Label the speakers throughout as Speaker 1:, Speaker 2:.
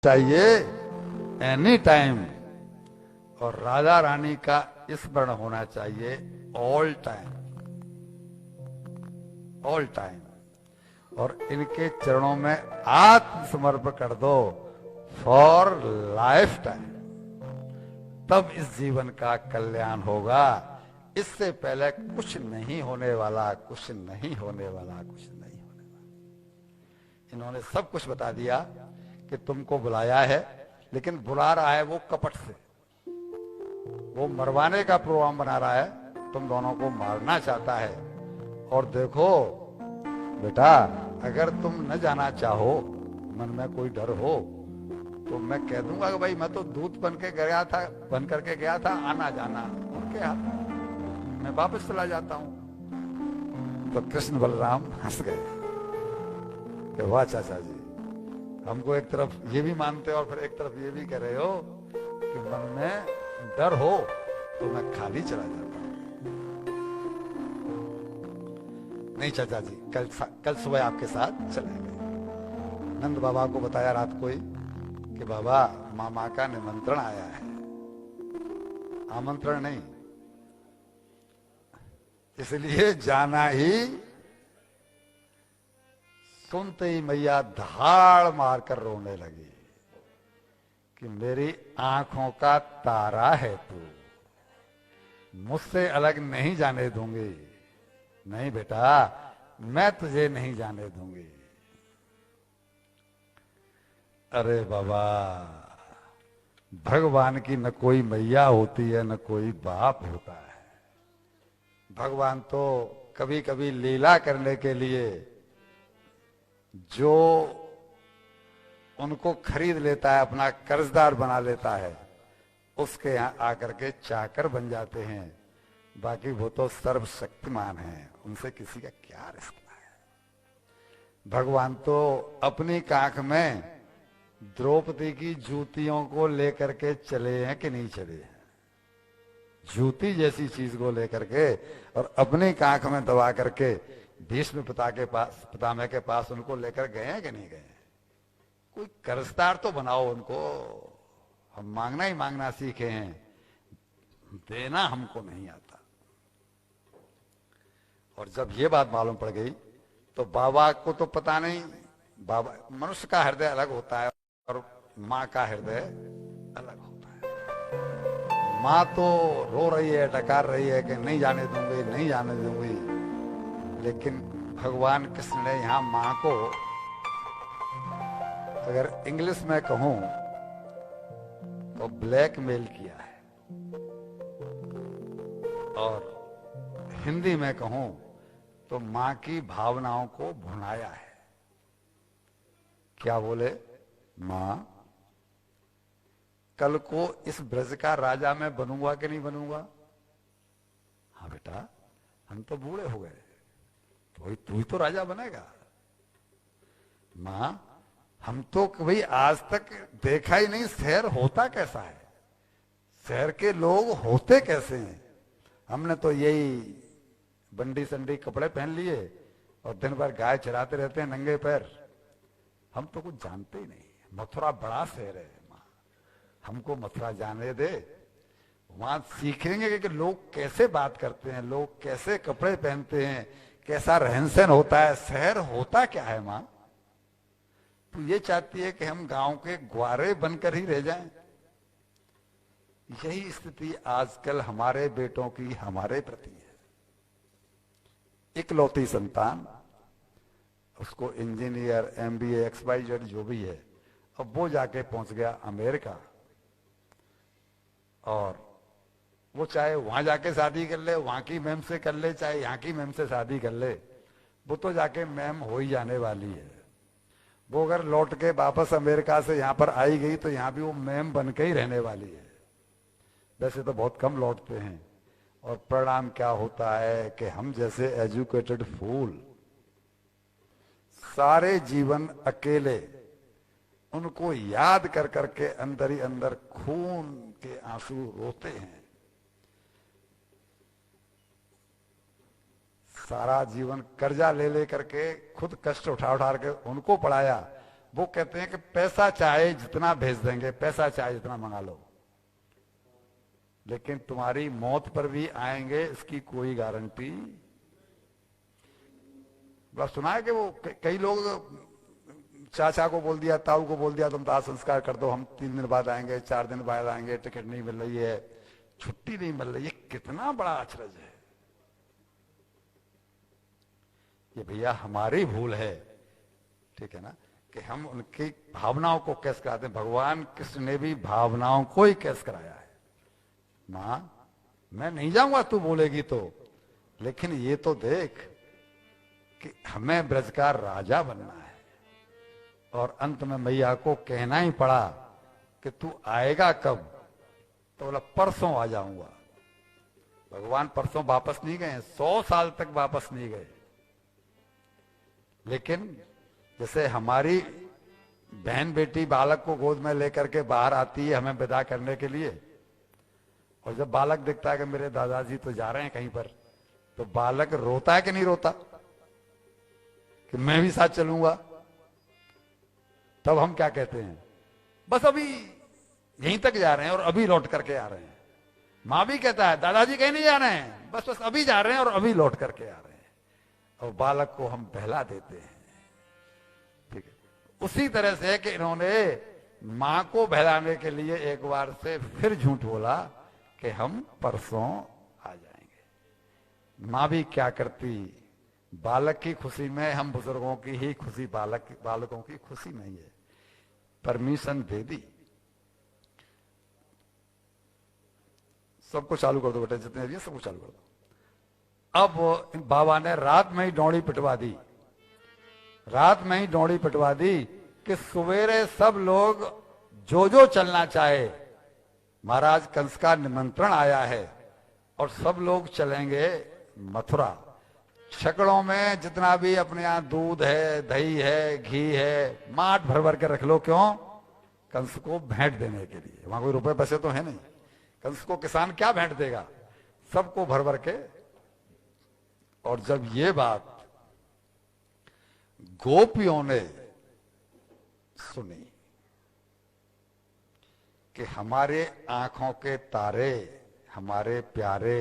Speaker 1: चाहिए any time, और राजा रानी का स्मरण होना चाहिए ऑल टाइम, ऑल टाइम। और इनके चरणों में आत्मसमर्पण कर दो फॉर लाइफ टाइम, तब इस जीवन का कल्याण होगा। इससे पहले कुछ नहीं होने वाला, कुछ नहीं होने वाला, कुछ नहीं होने वाला। इन्होंने सब कुछ बता दिया कि तुमको बुलाया है, लेकिन बुला रहा है वो कपट से। वो मरवाने का प्रोग्राम बना रहा है, तुम दोनों को मारना चाहता है। और देखो बेटा, अगर तुम न जाना चाहो, मन में कोई डर हो, तो मैं कह दूंगा कि भाई मैं तो दूत बन करके गया था, आना जाना उनके हाथ, मैं वापस चला जाता हूं। तो कृष्ण बलराम हंस गए कि वाह चाचा जी, हमको एक तरफ ये भी मानते हो और फिर एक तरफ ये भी कह रहे हो कि मन में डर हो तो मैं खाली चला जाता हूं। नहीं चाचा जी, कल सुबह आपके साथ चलेंगे। नंद बाबा को बताया रात को ही कि बाबा मामा का निमंत्रण आया है, आमंत्रण नहीं, इसलिए जाना ही। सुनते ही मैया धाड़ मारकर रोने लगी कि मेरी आंखों का तारा है तू, मुझसे अलग नहीं जाने दूंगी। नहीं बेटा, मैं तुझे नहीं जाने दूंगी। अरे बाबा, भगवान की न कोई मैया होती है, न कोई बाप होता है। भगवान तो कभी कभी लीला करने के लिए जो उनको खरीद लेता है, अपना कर्जदार बना लेता है, उसके यहां आकर के चाकर बन जाते हैं। बाकी वो तो सर्वशक्तिमान है, उनसे किसी का क्या रिश्ता है। भगवान तो अपनी काख में द्रौपदी की जूतियों को लेकर के चले हैं कि नहीं चले हैं? जूती जैसी चीज को लेकर के और अपनी काख में दबा करके भीष्म पितामह के पास उनको लेकर गए हैं कि नहीं गए? कोई कर्जदार तो बनाओ उनको। हम मांगना ही मांगना सीखे हैं, देना हमको नहीं आता। और जब ये बात मालूम पड़ गई तो बाबा को तो पता नहीं, बाबा, मनुष्य का हृदय अलग होता है और माँ का हृदय अलग होता है। माँ तो रो रही है, डकार रही है कि नहीं जाने दूंगी, नहीं जाने दूंगी। लेकिन भगवान कृष्ण ने यहां मां को, अगर इंग्लिश में कहूं तो ब्लैकमेल किया है, और हिंदी में कहूं तो मां की भावनाओं को भुनाया है। क्या बोले? मां, कल को इस ब्रज का राजा मैं बनूंगा कि नहीं बनूंगा? हाँ बेटा, हम तो बूढ़े हो गए, तू ही तो राजा बनेगा। मां, हम तो भाई आज तक देखा ही नहीं शहर होता कैसा है, शहर के लोग होते कैसे हैं। हमने तो यही बंडी संडी कपड़े पहन लिए और दिन भर गाय चराते रहते हैं नंगे पैर। हम तो कुछ जानते ही नहीं। मथुरा बड़ा शहर है मां, हमको मथुरा जाने दे, वहां सीखेंगे कि लोग कैसे बात करते हैं, लोग कैसे कपड़े पहनते हैं, कैसा रहन सहन होता है। शहर होता क्या है मां? तू ये चाहती है कि हम गांव के ग्वारे बनकर ही रह जाएं? यही स्थिति आजकल हमारे बेटों की हमारे प्रति है। इकलौती संतान, उसको इंजीनियर, एमबीए, XYZ जो भी है, अब वो जाके पहुंच गया अमेरिका, और वो चाहे वहां जाके शादी कर ले, वहां की मैम से कर ले, चाहे यहाँ की मैम से शादी कर ले, वो तो जाके मैम हो ही जाने वाली है। वो अगर लौट के वापस अमेरिका से यहाँ पर आई गई तो यहाँ भी वो मैम बन के ही रहने वाली है। वैसे तो बहुत कम लौटते हैं, और परिणाम क्या होता है कि हम जैसे एजुकेटेड फूल सारे जीवन अकेले उनको याद कर करके अंदर ही अंदर खून के आंसू रोते हैं। सारा जीवन कर्जा ले ले करके खुद कष्ट उठा उठा के उनको पढ़ाया, वो कहते हैं कि पैसा चाहे जितना भेज देंगे, पैसा चाहे जितना मंगा लो, लेकिन तुम्हारी मौत पर भी आएंगे इसकी कोई गारंटी। बस सुना है कि वो कई लोग चाचा को बोल दिया, ताऊ को बोल दिया तुम दाह संस्कार कर दो, हम 3 दिन बाद आएंगे, 4 दिन बाद आएंगे, टिकट नहीं मिल रही है, छुट्टी नहीं मिल रही है। कितना बड़ा अचरज है ये भैया, हमारी भूल है, ठीक है ना, कि हम उनकी भावनाओं को कैस कराते हैं। भगवान कृष्ण ने भी भावनाओं को ही कैस कराया है। मां मैं नहीं जाऊंगा तू बोलेगी तो, लेकिन ये तो देख कि हमें ब्रज का राजा बनना है। और अंत में मैया को कहना ही पड़ा कि तू आएगा कब, तो बोला परसों आ जाऊंगा। भगवान परसों वापस नहीं गए, 100 साल तक वापस नहीं गए। लेकिन जैसे हमारी बहन बेटी बालक को गोद में लेकर के बाहर आती है हमें विदा करने के लिए, और जब बालक दिखता है कि मेरे दादाजी तो जा रहे हैं कहीं पर, तो बालक रोता है कि नहीं रोता कि मैं भी साथ चलूंगा। तब हम क्या कहते हैं, बस अभी यहीं तक जा रहे हैं और अभी लौट करके आ रहे हैं। मां भी कहता है दादाजी कहीं नहीं जा रहे हैं, बस बस अभी जा रहे हैं और अभी लौट करके आ रहे हैं, और बालक को हम बहला देते हैं। ठीक है, उसी तरह से कि इन्होंने मां को बहलाने के लिए एक बार से फिर झूठ बोला कि हम परसों आ जाएंगे। मां भी क्या करती, बालक की खुशी में हम बुजुर्गों की ही खुशी, बालकों की खुशी नहीं है, परमिशन दे दी। सबको चालू कर दो बेटा, जितने भी सबको चालू कर दो। अब बाबा ने रात में ही डोड़ी पिटवा दी, रात में ही डोड़ी पिटवा दी कि सवेरे सब लोग जो जो चलना चाहे, महाराज कंस का निमंत्रण आया है और सब लोग चलेंगे मथुरा। छकड़ों में जितना भी अपने यहां दूध है, दही है, घी है, माट भर भर के रख लो। क्यों? कंस को भेंट देने के लिए। वहां कोई रुपए पैसे तो है नहीं, कंस को किसान क्या भेंट देगा, सबको भर भर के। और जब ये बात गोपियों ने सुनी कि हमारे आंखों के तारे, हमारे प्यारे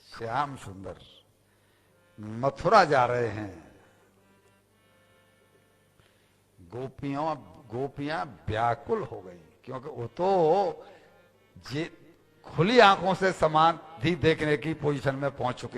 Speaker 1: श्याम सुंदर मथुरा जा रहे हैं, गोपियां व्याकुल हो गई, क्योंकि वो तो खुली आंखों से समाधि देखने की पोजीशन में पहुंच चुकी